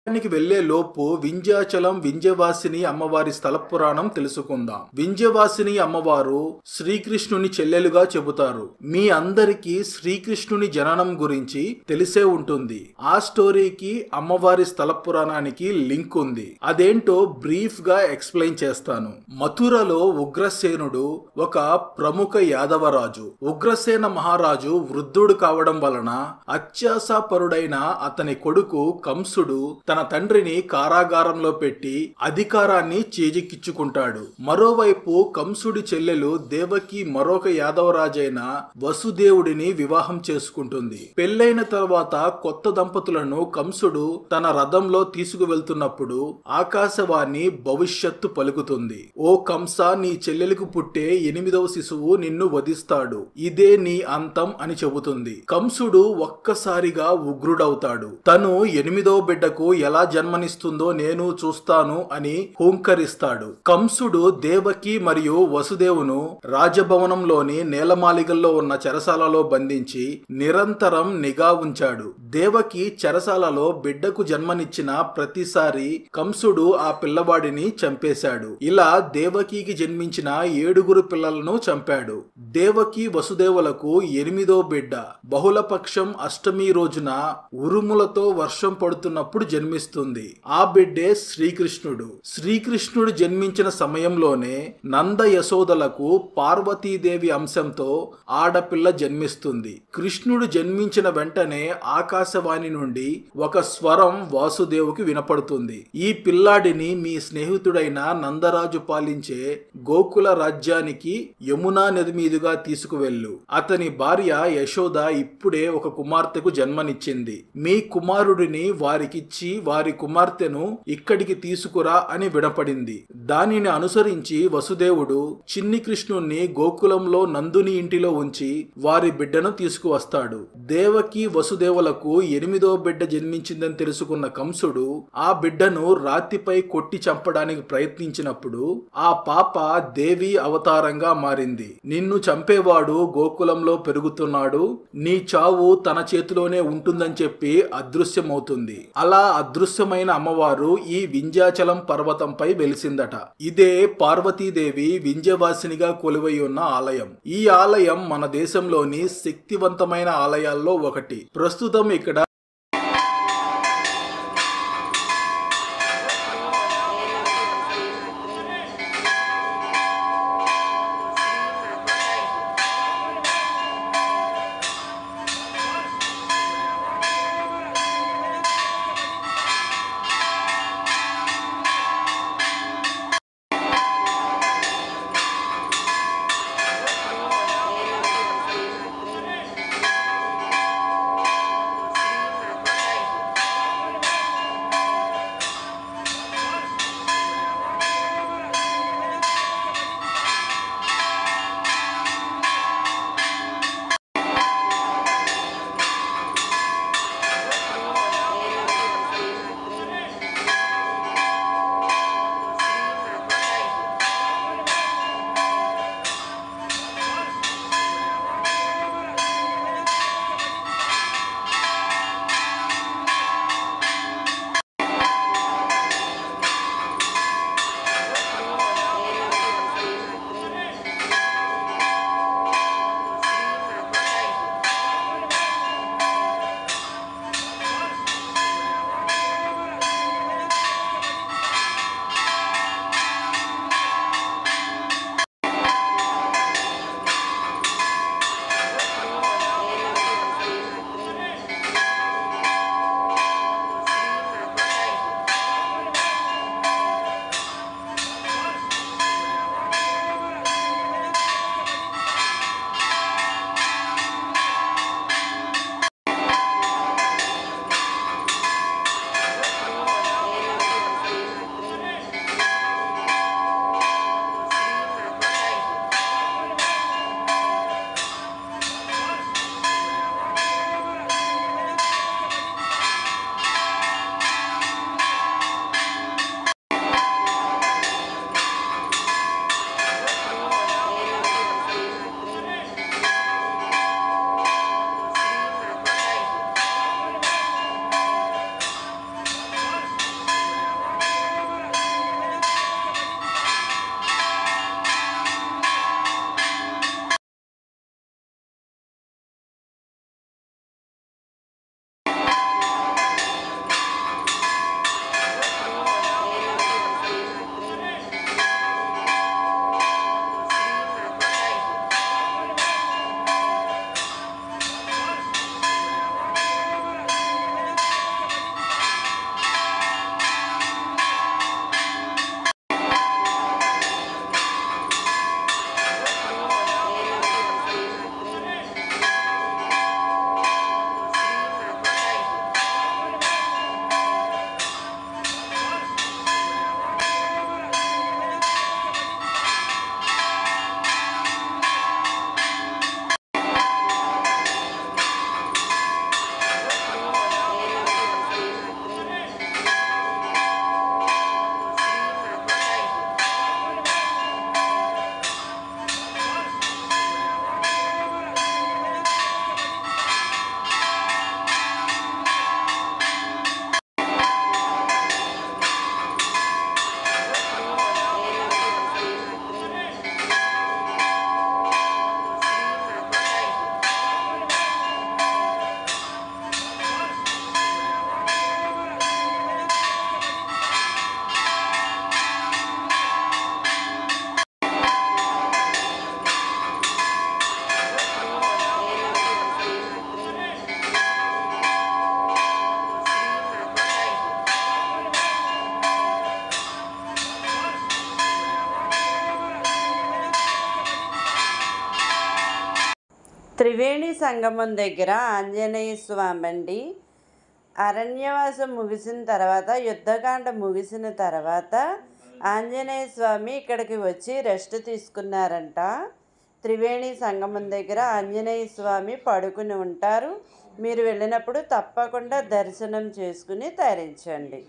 వెళ్లే లోపు వింధ్యాచలం వింధ్యవాసిని అమ్మవారి స్థల పురాణం తెలుసుకుందాం. వింధ్యవాసిని అమ్మవారు శ్రీకృష్ణుని చెల్లెలుగా చెబుతారు. మీ అందరికీ శ్రీకృష్ణుని జననం గురించి తెలిసే ఉంటుంది. ఆ స్టోరీకి అమ్మవారి స్థల పురాణానికి లింక్ ఉంది. అదేంటో బ్రీఫ్ గా ఎక్స్ప్లెయిన్ చేస్తాను. మథురలో ఉగ్రసేనుడు ఒక ప్రముఖ యాదవరాజు. ఉగ్రసేన మహారాజు వృద్ధుడు కావడం వలన అత్యాశాపరుడైన అతని కొడుకు కంసుడు తన తండ్రిని కారాగారంలో పెట్టి అధికారాన్ని చేజిక్కించుకుంటాడు. మరోవైపు కంసుడి చెల్లెలు దేవకి మరొక యాదవరాజైన వసుదేవుడిని వివాహం చేసుకుంటుంది. పెళ్లైన తర్వాత కొత్త దంపతులను కంసుడు తన రథంలో తీసుకువెళ్తున్నప్పుడు ఆకాశవాణి భవిష్యత్తు పలుకుతుంది. ఓ కంస, నీ చెల్లెలకు పుట్టే 8వ శిశువు నిన్ను వధిస్తాడు. ఇదే నీ అంతం అని చెబుతుంది. కంసుడు ఒక్కసారిగా ఉగ్రుడవుతాడు. తను 8వ బిడ్డకు ఎలా జన్మనిస్తుందో నేను చూస్తాను అని హూంకరిస్తాడు. కంసుడు దేవకి మరియు వసుదేవును రాజభవనంలోని నేలమాలిగల్లో ఉన్న చెరసాలలో బంధించి నిరంతరం నిఘా ఉంచాడు. దేవకి చెరసాలలో బిడ్డకు జన్మనిచ్చిన ప్రతిసారి కంసుడు ఆ పిల్లవాడిని చంపేశాడు. ఇలా దేవకికి జన్మించిన 7 పిల్లలను చంపాడు. దేవకి వసుదేవులకు 8వ బిడ్డ బహుళపక్షం అష్టమి రోజున ఉరుములతో వర్షం పడుతున్నప్పుడు జన్మిస్తుంది. ఆ బిడ్డే శ్రీకృష్ణుడు. శ్రీకృష్ణుడు జన్మించిన సమయంలోనే నంద యశోదలకు పార్వతీదేవి అంశంతో ఆడపిల్ల జన్మిస్తుంది. కృష్ణుడు జన్మించిన వెంటనే ఆకాశవాణి నుండి ఒక స్వరం వాసుదేవుకి వినపడుతుంది. ఈ పిల్లాడిని మీ స్నేహితుడైన నందరాజు పాలించే గోకుల రాజ్యానికి యమునా నది మీదుగా తీసుకువెళ్ళు. అతని భార్య యశోద ఇప్పుడే ఒక కుమార్తెకు జన్మనిచ్చింది. మీ కుమారుడిని వారికిచ్చి వారి కుమార్తెను ఇక్కడికి తీసుకురా అని వినపడింది. దానిని అనుసరించి వసుదేవుడు చిన్ని కృష్ణుణ్ణి గోకులంలో నందుని ఇంటిలో ఉంచి వారి బిడ్డను తీసుకువస్తాడు. దేవకి వసుదేవులకు 8వ బిడ్డ జన్మించిందని తెలుసుకున్న కంసుడు ఆ బిడ్డను రాతిపై కొట్టి చంపడానికి ప్రయత్నించినప్పుడు ఆ పాప దేవి అవతారంగా మారింది. నిన్ను చంపేవాడు గోకులంలో పెరుగుతున్నాడు, నీ చావు తన చేతిలోనే ఉంటుందని చెప్పి అదృశ్యమవుతుంది. అలా అదృశ్యమైన అమ్మవారు ఈ వింధ్యాచలం పర్వతంపై వెలిసిందట. ఇదే పార్వతీదేవి వింధ్యవాసినిగా కొలువై ఉన్న ఆలయం. ఈ ఆలయం మన దేశంలోని శక్తివంతమైన ఆలయాల్లో ఒకటి. ప్రస్తుతం ఇక్కడ త్రివేణి సంగమం దగ్గర ఆంజనేయ స్వామి అండి. అరణ్యవాసం ముగిసిన తర్వాత, యుద్ధకాండ ముగిసిన తర్వాత ఆంజనేయ స్వామి ఇక్కడికి వచ్చి రెస్ట్ తీసుకున్నారంట. త్రివేణి సంగమం దగ్గర ఆంజనేయ స్వామి పడుకుని ఉంటారు. మీరు వెళ్ళినప్పుడు తప్పకుండా దర్శనం చేసుకుని తరించండి.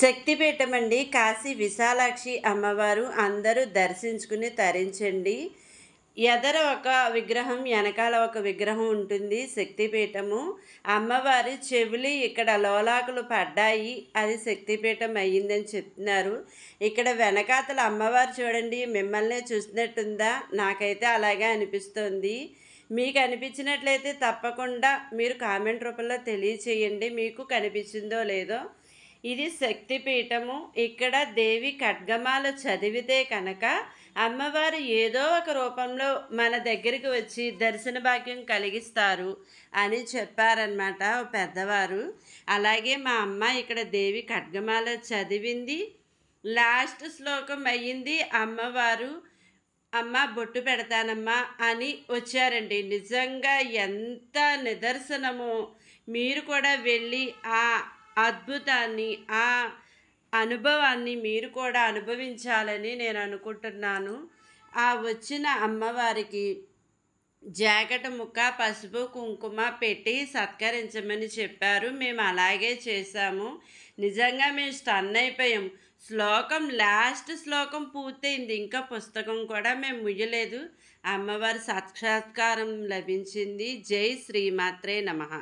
శక్తిపీఠం అండి. కాశీ విశాలాక్షి అమ్మవారు. అందరూ దర్శించుకుని తరించండి. ఎదర ఒక విగ్రహం, వెనకాల ఒక విగ్రహం ఉంటుంది. శక్తిపీఠము. అమ్మవారి చెవులు ఇక్కడ లోలాకులు పడ్డాయి, అది శక్తిపీఠం అయ్యిందని చెప్తున్నారు. ఇక్కడ వెనకాతల అమ్మవారు చూడండి, మిమ్మల్నే చూసినట్టుందా? నాకైతే అలాగే అనిపిస్తుంది. మీకు అనిపించినట్లయితే తప్పకుండా మీరు కామెంట్ రూపంలో తెలియచేయండి, మీకు కనిపించిందో లేదో. ఇది శక్తిపీఠము. ఇక్కడ దేవి ఖడ్గమాల చదివితే కనుక అమ్మవారు ఏదో ఒక రూపంలో మన దగ్గరికి వచ్చి దర్శన భాగ్యం కలిగిస్తారు అని చెప్పారనమాట పెద్దవారు. అలాగే మా అమ్మ ఇక్కడ దేవి ఖడ్గమాల చదివింది. లాస్ట్ శ్లోకం అయ్యింది. అమ్మవారు అమ్మ బొట్టు పెడతానమ్మా అని వచ్చారండి. నిజంగా ఎంత నిదర్శనమో. మీరు కూడా వెళ్ళి ఆ అద్భుతాన్ని, ఆ అనుభవాన్ని మీరు కూడా అనుభవించాలని నేను అనుకుంటున్నాను. ఆ వచ్చిన అమ్మవారికి జాకెట్ ముక్క, పసుపు కుంకుమ పెట్టి సత్కరించమని చెప్పారు. మేము అలాగే చేశాము. నిజంగా మేము స్టన్ అయిపోయాం. లాస్ట్ శ్లోకం పూర్తయింది, ఇంకా పుస్తకం కూడా మేము ముయ్యలేదు. అమ్మవారి సాక్షాత్కారం లభించింది. జై శ్రీమాత్రే నమః.